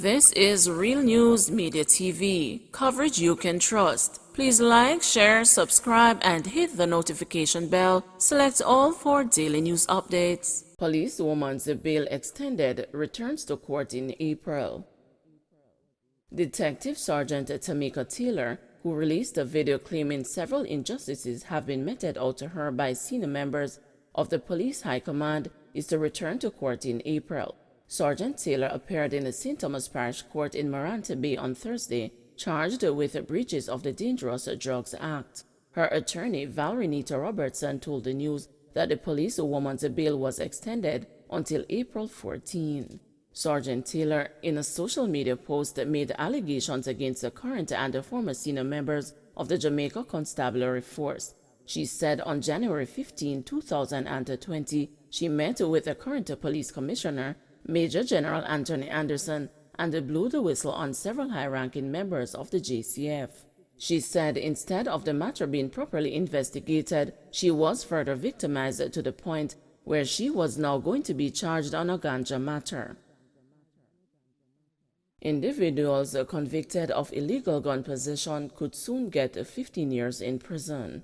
This is Real News Media TV, coverage you can trust. Please like, share, subscribe, and hit the notification bell. Select all for daily news updates. Police woman's bail extended returns to court in April. Detective Sergeant Tamika Taylor, who released a video claiming several injustices have been meted out to her by senior members of the police high command, is to return to court in April. Sergeant Taylor appeared in the St. Thomas Parish Court in Morante Bay on Thursday, charged with breaches of the Dangerous Drugs Act. Her attorney, Valerie Nita Robertson, told the news that the police woman's bail was extended until April 14. Sergeant Taylor, in a social media post, made allegations against the current and the former senior members of the Jamaica Constabulary Force. She said on January 15, 2020, she met with the current police commissioner, Major General Anthony Anderson, and blew the whistle on several high-ranking members of the JCF. She said instead of the matter being properly investigated, she was further victimized to the point where she was now going to be charged on a ganja matter. Individuals convicted of illegal gun possession could soon get 15 years in prison.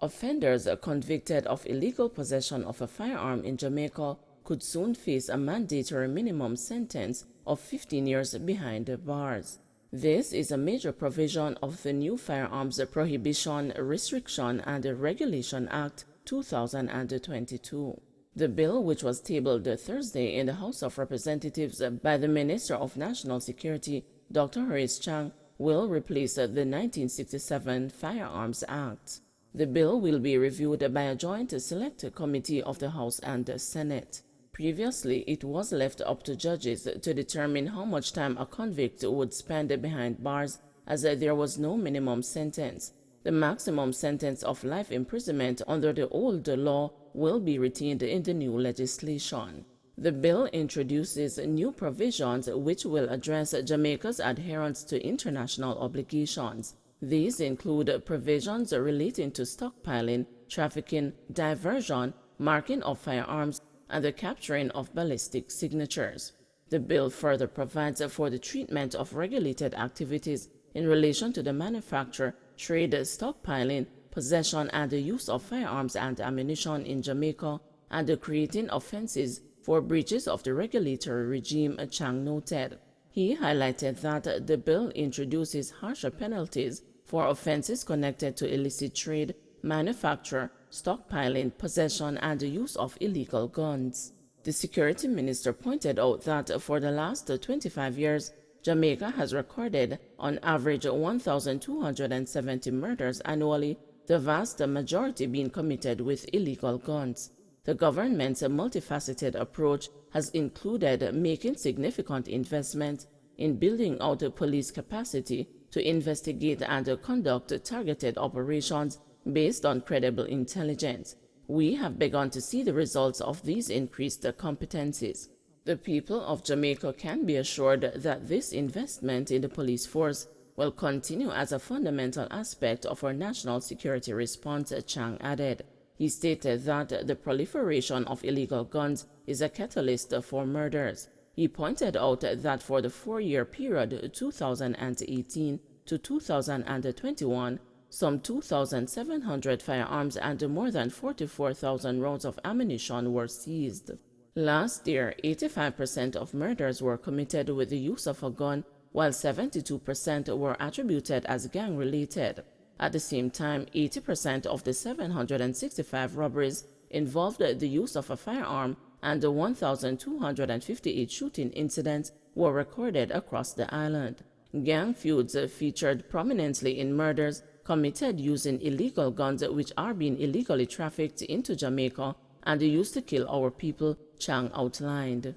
Offenders convicted of illegal possession of a firearm in Jamaica could soon face a mandatory minimum sentence of 15 years behind the bars. This is a major provision of the new Firearms Prohibition, Restriction and Regulation Act 2022. The bill, which was tabled Thursday in the House of Representatives by the Minister of National Security, Dr. Horace Chang, will replace the 1967 Firearms Act. The bill will be reviewed by a joint select committee of the House and the Senate. Previously, it was left up to judges to determine how much time a convict would spend behind bars, as there was no minimum sentence. The maximum sentence of life imprisonment under the old law will be retained in the new legislation. The bill introduces new provisions which will address Jamaica's adherence to international obligations. These include provisions relating to stockpiling, trafficking, diversion, marking of firearms, and the capturing of ballistic signatures. The bill further provides for the treatment of regulated activities in relation to the manufacture, trade, stockpiling, possession, and the use of firearms and ammunition in Jamaica, and the creating offenses for breaches of the regulatory regime, Chang noted. He highlighted that the bill introduces harsher penalties for offenses connected to illicit trade, manufacture, stockpiling, possession, and the use of illegal guns. The security minister pointed out that for the last 25 years, Jamaica has recorded on average 1,270 murders annually, the vast majority being committed with illegal guns. The government's multifaceted approach has included making significant investments in building out police capacity to investigate and conduct targeted operations based on credible intelligence. We have begun to see the results of these increased competencies. The people of Jamaica can be assured that this investment in the police force will continue as a fundamental aspect of our national security response, Chang added. He stated that the proliferation of illegal guns is a catalyst for murders. He pointed out that for the 4-year period 2018 to 2021, some 2,700 firearms and more than 44,000 rounds of ammunition were seized. Last year, 85% of murders were committed with the use of a gun, while 72% were attributed as gang-related. At the same time, 80% of the 765 robberies involved the use of a firearm, and 1,258 shooting incidents were recorded across the island. Gang feuds featured prominently in murders committed using illegal guns which are being illegally trafficked into Jamaica and used to kill our people, Chang outlined.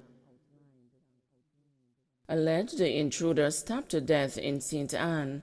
Alleged intruder stabbed to death in St. Anne.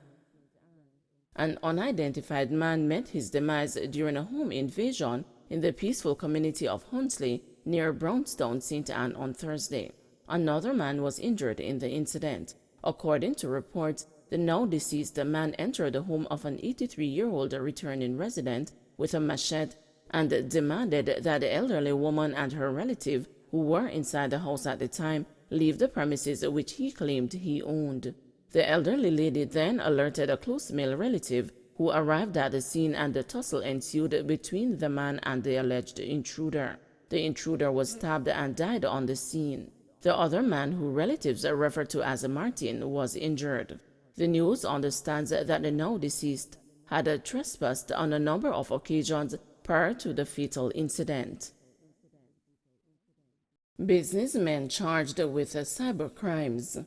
An unidentified man met his demise during a home invasion in the peaceful community of Huntley near Brownstown, St. Anne on Thursday. Another man was injured in the incident. According to reports, the now deceased man entered the home of an 83-year-old returning resident with a machete and demanded that the elderly woman and her relative, who were inside the house at the time, leave the premises which he claimed he owned. The elderly lady then alerted a close male relative who arrived at the scene, and the tussle ensued between the man and the alleged intruder. The intruder was stabbed and died on the scene. The other man, who relatives refer to as Martin, was injured. The news understands that the now deceased had trespassed on a number of occasions prior to the fatal incident. Businessmen charged with cyber crimes.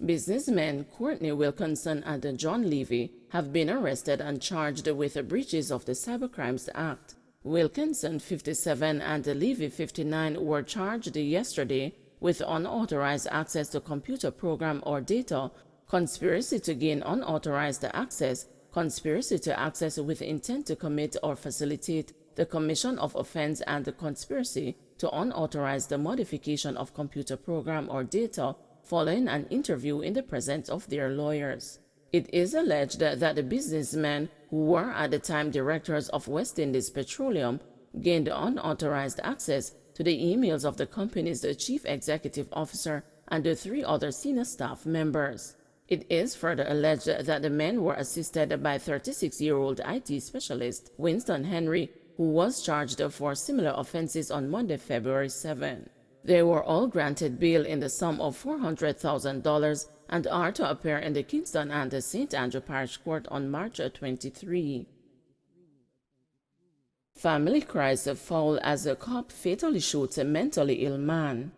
Businessmen Courtney Wilkinson and John Levy have been arrested and charged with breaches of the Cybercrimes Act. Wilkinson, 57, and Levy, 59, were charged yesterday with unauthorized access to computer program or data, conspiracy to gain unauthorized access, conspiracy to access with intent to commit or facilitate the commission of offense, and the conspiracy to unauthorized the modification of computer program or data following an interview in the presence of their lawyers. It is alleged that the businessmen, who were at the time directors of West Indies Petroleum, gained unauthorized access to the emails of the company's chief executive officer and the 3 other senior staff members. It is further alleged that the men were assisted by 36-year-old IT specialist Winston Henry, who was charged for similar offenses on Monday, February 7. They were all granted bail in the sum of $400,000 and are to appear in the Kingston and the St. Andrew Parish Court on March 23. Family cries foul as a cop fatally shoots a mentally ill man.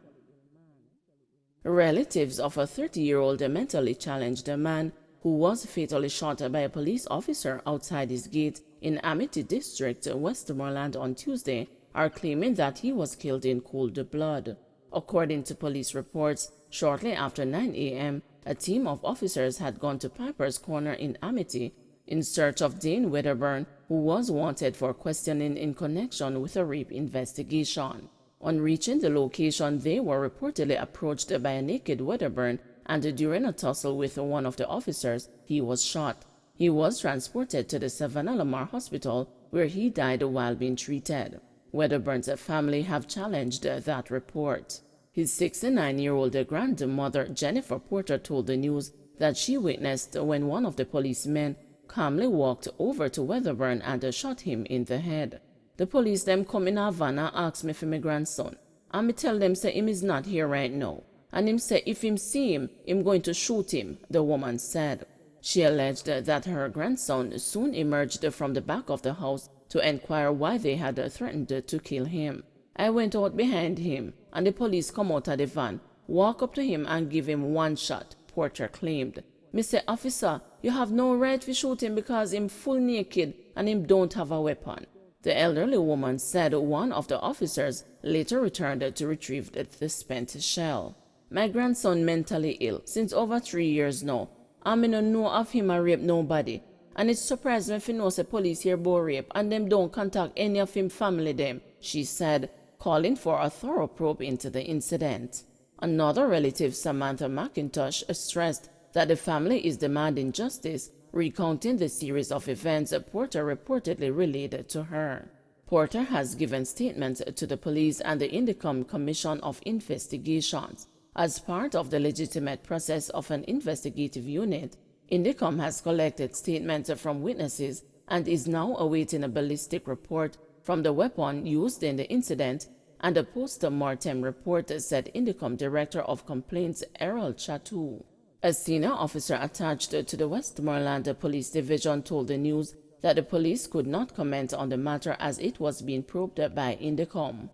Relatives of a 30-year-old mentally challenged man who was fatally shot by a police officer outside his gate in Amity District, Westmoreland on Tuesday are claiming that he was killed in cold blood. According to police reports, shortly after 9 a.m., a team of officers had gone to Piper's Corner in Amity in search of Dane Wedderburn, who was wanted for questioning in connection with a rape investigation. On reaching the location, they were reportedly approached by a naked Wedderburn, and during a tussle with one of the officers, he was shot. He was transported to the Savannah Lamar Hospital, where he died while being treated. Wedderburn's family have challenged that report. His 69-year-old grandmother, Jennifer Porter, told the news that she witnessed when one of the policemen calmly walked over to Wedderburn and shot him in the head. The police them come in Havana ask me for my grandson, and me tell them say him is not here right now, and him say if him see him going to shoot him, the woman said. She alleged that her grandson soon emerged from the back of the house to inquire why they had threatened to kill him. I went out behind him, and the police come out of the van, walk up to him and give him 1 shot, Porter claimed. Me say, officer, you have no right to shoot him because him full naked and him don't have a weapon. The elderly woman said one of the officers later returned to retrieve the spent shell. My grandson mentally ill since over 3 years now. I me no know of him a rape nobody. And it surprised me if you know say police here about rape and them don't contact any of him family them, she said, calling for a thorough probe into the incident. Another relative, Samantha McIntosh, stressed that the family is demanding justice, recounting the series of events Porter reportedly relayed to her. Porter has given statements to the police and the Indicom Commission of Investigations. As part of the legitimate process of an investigative unit, Indicom has collected statements from witnesses and is now awaiting a ballistic report from the weapon used in the incident and a post-mortem report, said Indicom Director of Complaints Errol Chatu. A senior officer attached to the Westmoreland Police Division told the news that the police could not comment on the matter as it was being probed by Indicom.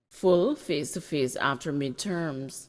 Full face-to-face after midterms.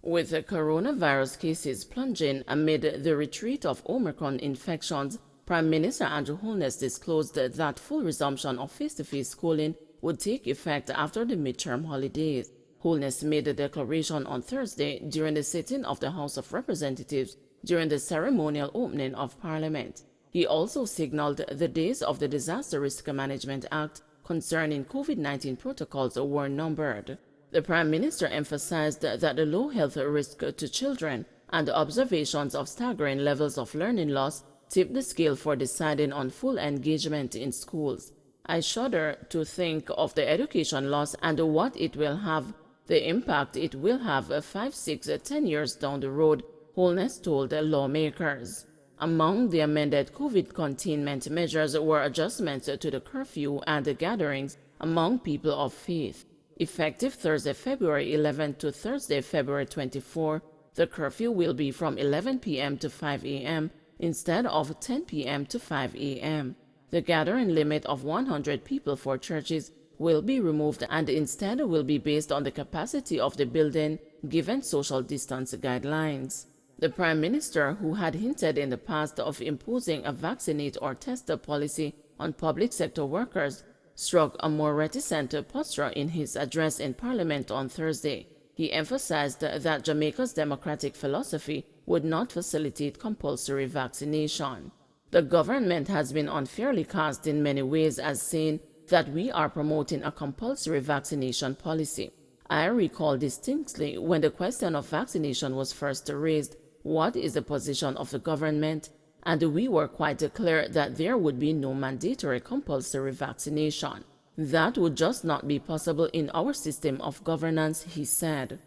With the coronavirus cases plunging amid the retreat of Omicron infections, Prime Minister Andrew Holness disclosed that full resumption of face-to-face schooling would take effect after the midterm holidays. Holness made the declaration on Thursday during the sitting of the House of Representatives during the ceremonial opening of Parliament. He also signaled the days of the Disaster Risk Management Act concerning COVID-19 protocols were numbered. The Prime Minister emphasized that the low health risk to children and observations of staggering levels of learning loss tipped the scale for deciding on full engagement in schools. I shudder to think of the education loss and what it will have, the impact it will have 5, 6, 10 years down the road, Holness told lawmakers. Among the amended COVID containment measures were adjustments to the curfew and the gatherings among people of faith. Effective Thursday, February 11 to Thursday, February 24, the curfew will be from 11 p.m. to 5 a.m. instead of 10 p.m. to 5 a.m. The gathering limit of 100 people for churches will be removed and instead will be based on the capacity of the building given social distance guidelines. The Prime Minister, who had hinted in the past of imposing a vaccinate or test policy on public sector workers, struck a more reticent posture in his address in Parliament on Thursday. He emphasized that Jamaica's democratic philosophy would not facilitate compulsory vaccination. The government has been unfairly cast in many ways as saying that we are promoting a compulsory vaccination policy. I recall distinctly when the question of vaccination was first raised, what is the position of the government? And we were quite clear that there would be no mandatory compulsory vaccination. That would just not be possible in our system of governance, he said.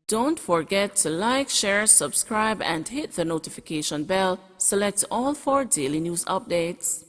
Don't forget to like, share, subscribe, and hit the notification bell. Select all for daily news updates.